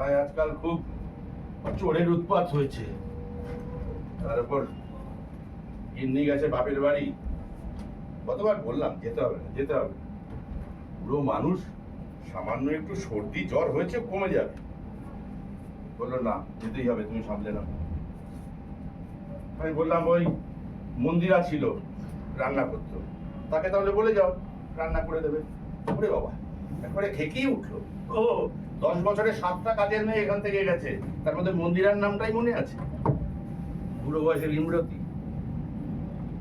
পাড়ায় আজকাল খুব চোরের উৎপাত হয়েছে। তার উপর গিন্নি গেছে বাপের বাড়ি। কতবার বললাম যেতে হবে না যেতে হবে, পুরো মানুষ, সামান্য একটু সর্দি জ্বর হয়েছে কমে যাবে। বললো না যেতেই হবে, তুমি সামলে নাও। আমি বললাম ওই মন্দিরা ছিল রান্না করতো, তাকে তাহলে বলে যাও রান্না করে দেবে। ওরে বাবা, একবারে খেকেই উঠলো। ও 10 বছরের 7টা কাজের মেয়ে এখান থেকে গেছে, তার মধ্যে মন্দিরার নামটাই মনে আছে। বুড়ো বয়সের ইমরতি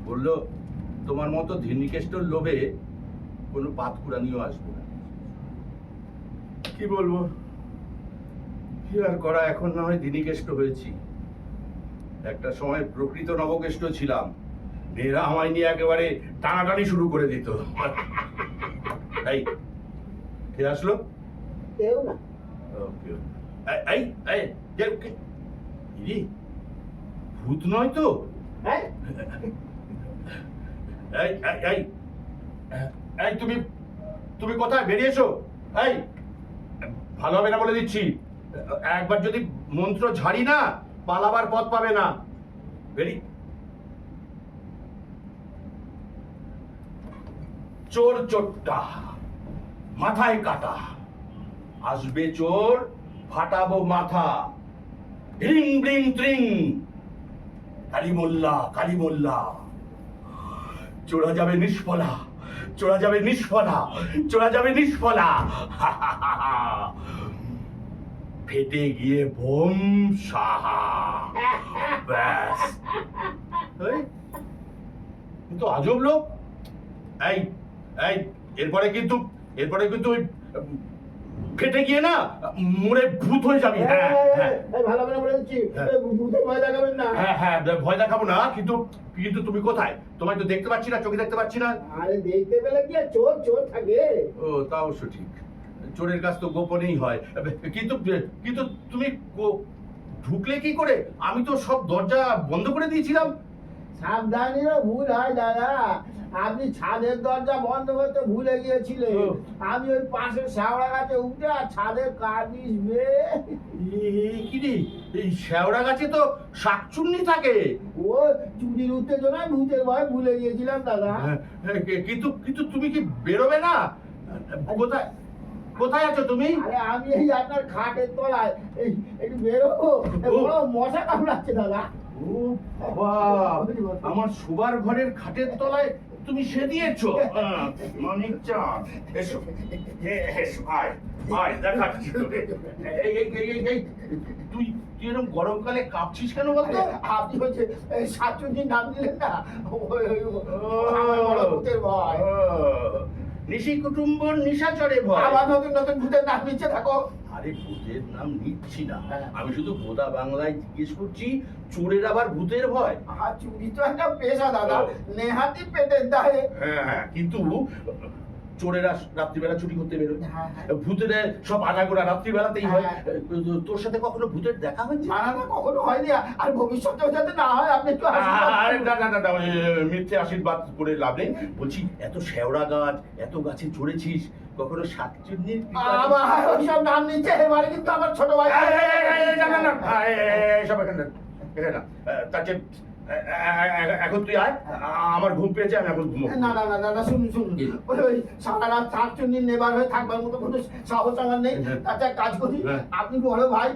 বললো তোমার মতো ধিনিকেষ্টর লোভে কোনো পাতকুড়ানিও আসবে না। কি বলবো, কি আর করা, এখন না হয় ধিনিকেষ্ট হয়েছি, একটা সময় প্রকৃত নবকেষ্ট ছিলাম। মেয়েরা আমায় নিয়ে একেবারে টানাটানি শুরু করে দিত। এই কে আসলো? কেউ না। ওকে, এই এই ইরি ভূত নয় তো? হ্যাঁ, এই এই এই এই তুমি তুমি কোথায়? বেরিয়ে এসো। এই ভালো হবে না বলে দিচ্ছি, একবার যদি মন্ত্র ঝাড়ি না পালাবার পথ পাবে না। বেরিয়ে চোর চোরটা মাথায় কাটা, আসবে চোর ফাটাবো মাথা, রিং ব্রিং ত্রিং, কালী মোল্লা কালী মোল্লা। চোরা যাবে নিষ্ফলা, চোরা যাবে নিষ্ফলা, চোরা যাবে নিষ্ফলা। ফেটে গিয়ে বোম সাহা। ব্যাস, কিন্তু আজব লোক। এই এই এরপরে কিন্তু ওই ফেটে গিয়ে না মরে ভূত হয়ে যাবি। হ্যাঁ হ্যাঁ, ভালো করে বলে দিচ্ছি, ভূতে ভয় দেখাবেন না। হ্যাঁ হ্যাঁ, ভয় দেখাবো না, কিন্তু কিন্তু তুমি কোথায়? তোমায় তো দেখতে পাচ্ছি না, চোখে দেখতে পাচ্ছি না। আরে দেখতে পেলে কি আর চোর চোর থাকে? ও তা অবশ্য ঠিক, চোরের কাজ তো গোপনেই হয়। কিন্তু কিন্তু তুমি ঢুকলে কি করে? আমি তো সব দরজা বন্ধ করে দিয়েছিলাম। সাবধানেরও ভুল হয় দাদা, আপনি ছাদের দরজা বন্ধ করতে ভুলে গিয়েছিলেন। আমি ওই পাশে শ্যাওড়া গাছে উঠে আর ছাদের কার্নিশ বেয়ে। কি রে, এই শেওড়া গাছে তো শাকচুন্নি থাকে। ও চুরির উত্তেজনায় ভূতের ভয় ভুলে গিয়েছিলাম দাদা। কিন্তু কিন্তু তুমি কি বেরোবে না? কোথায় কোথায় আছো তুমি? আরে আমি এই আপনার খাটের তলায়, এই একটু বেরোবো, বড় মশা কামড়াচ্ছে দাদা। ও বাবা, আমার শোবার ঘরের খাটের তলায় তুমি সে দিয়েছো? মানিক চাঁদ, এসো এসো, আয় আয় দেখাচ্ছি তোকে। এই এই এই এই তুই তুই এরকম গরমকালে কাঁপছিস কেন বলতো? আপনি হচ্ছে সাতচুন্নির নাম দিলেন না, ভূতের ভয়। নিশি কুটুম্ব নিশাচরে ভয়। আবার নতুন নতুন ভূতের নাম নিচ্ছে থাকো। আরে ভূতের নাম নিচ্ছি না, আমি শুধু গোদা বাংলায় জিজ্ঞেস করছি, চোরের আবার ভূতের ভয়? আর চুরি তো একটা পেশা দাদা, নেহাতি পেটের দায়ে। হ্যাঁ হ্যাঁ, কিন্তু চোরেরা রাত্রিবেলা চুরি করতে বেরোয়, ভূতেরা সব আনাগোনা রাত্রিবেলাতেই হয়। তোর সাথে কখনো ভূতের দেখা হয়েছে? না না, কখনো হয়নি, আর ভবিষ্যতেও যাতে না হয় আপনি একটু আরে না না না, মিথ্যে আশীর্বাদ করে লাভ নেই। বলছি, এত শেওড়া গাছ, এত গাছে চড়েছিস, কখনো শাকচুন্নির ওইসব নাম নিচ্ছে এবারে কিন্তু আমার ছোট ভাই। সব এখানে না, তার চেয়ে এখন তুই আয়, আমার ঘুম পেয়েছে, আমি এখন ঘুমো। না না না না, শুনুন শুনুন, ওই সারা রাত শাকচুন্নির নেবার হয়ে থাকবার মতো কোনো সাহস আমার নেই। তাতে এক কাজ করি, আপনি বড় ভাই,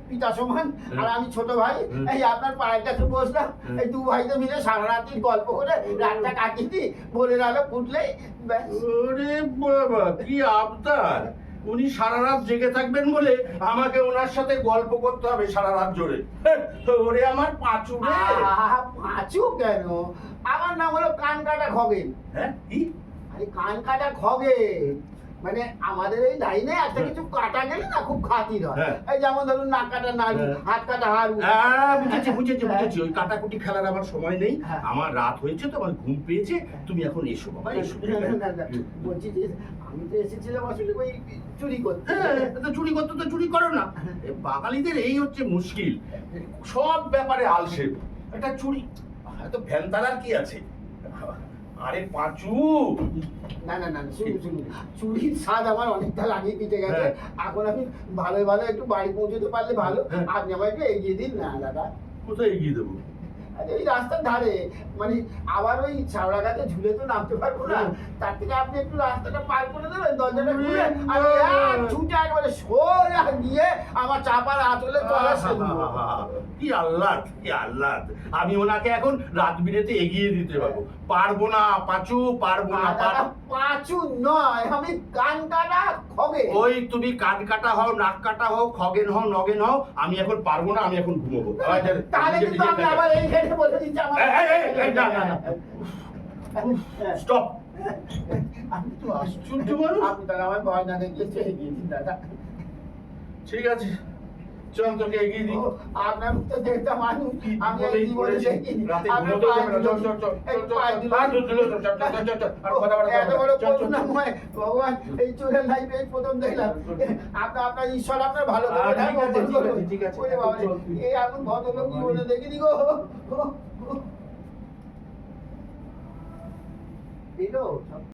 পিতা সমান, আর আমি ছোট ভাই, এই আপনার পায়ের কাছে বসলাম, এই দু ভাইতে মিলে সারা রাত্রি গল্প করে রাতটা কাটিয়ে দিই, ভোরের আলো ফুটলেই ব্যাস। ওরে বাবা, কি আবদার! উনি সারা রাত জেগে থাকবেন বলে আমাকে ওনার সাথে গল্প করতে হবে সারা রাত জুড়ে। ওরে আমার পাঁচু রে। পাঁচু কেন? আমার নাম হলো কান কাটা খগেন। হ্যাঁ কি? আরে কান কাটা খগেন মানে আমাদের এই লাইনে একটা কিছু কাটা গেলে না খুব খাতির হয়। এই যেমন ধরুন নাক কাটা নাড়ু, হাত কাটা হাড়ু। বুঝেছি বুঝেছি বুঝেছি, ওই কাটাকুটি খেলার আমার সময় নেই, আমার রাত হয়েছে তো, আমার ঘুম পেয়েছে, তুমি এখন এসো বাবা এসো। বলছি যে আমি তো এসেছিলাম আসলে ওই চুরি করতে। তো চুরি করতে তো চুরি করো না, বাঙালিদের এই হচ্ছে মুশকিল, সব ব্যাপারে আলসেমি। একটা চুরি এত ভ্যানতারার কি আছে? আরে পাঁচু, না না না শুনুন শুনুন, চুরির স্বাদ আমার অনেকটা লাগিয়ে পিঠে গেছে। হ্যাঁ। এখন আমি ভালো ভালো একটু বাড়ি পৌঁছতে পারলে ভালো। হ্যাঁ। আপনি আমাকে একটু এগিয়ে দিন না দাদা। কোথায় এগিয়ে দেবো? আরে ওই রাস্তার ধারে, মানে আবার ওই ছাওড়া গাছে ঝুলে তো নামতে পারবো না। তার থেকে আপনি একটু রাস্তাটা পার করে দেবেন, দরজাটা খুলে আর এক ছুটে একবারে সোজা গিয়ে আমার চাপার আঁচলে তলা কি আহ্লাদ, কি আহ্লাদ! আমি ওনাকে এখন রাত বিরেতে এগিয়ে দিতে পারবো না পাঁচু, পারবো না। পাঁচু নয়, আমি কান কাটা খগে। ওই তুমি কান কাটা হও, নাক কাটা হও, খগেন হও, নগেন হও, আমি এখন পারবো না, আমি এখন ঘুমোবো। তাহলে কিন্তু আমি আবার এই ঘেটে বলে দিচ্ছি আমার। না না না, স্টপ! আমি তো আশ্চর্য মানুষ। আপনি তাহলে আমার ভয় না দেখলে তো এগিয়ে দিন দাদা। ঠিক আছে, চল তোকে এগিয়ে দিই। আপনার তো দেখতে মানুষ, আমি এই বলেই জীবনে পড়েছি। দেখিনি। রাতে আপনার ঘুমোতেও পায়ে যাবে না। চল, চল, চল, এই চল, পায়ে চল, দিল। চল, চল, চল, চল, চল, চল, চল, চল, আর কথা বাড়াতে এত হবে বড় না। চল, চল, চল। করুণাময় ভগবান, এই চোরের লাইফে প্রথম দেখলাম। আপনার ঈশ্বর আপনার ভালো করে ঠিক আছে, ঠিক আছে, ঠিক আছে। ওরে বাবা, চল তুই। এই এমন ভদ্রলোক জীবনে দেখিনি গো। এলো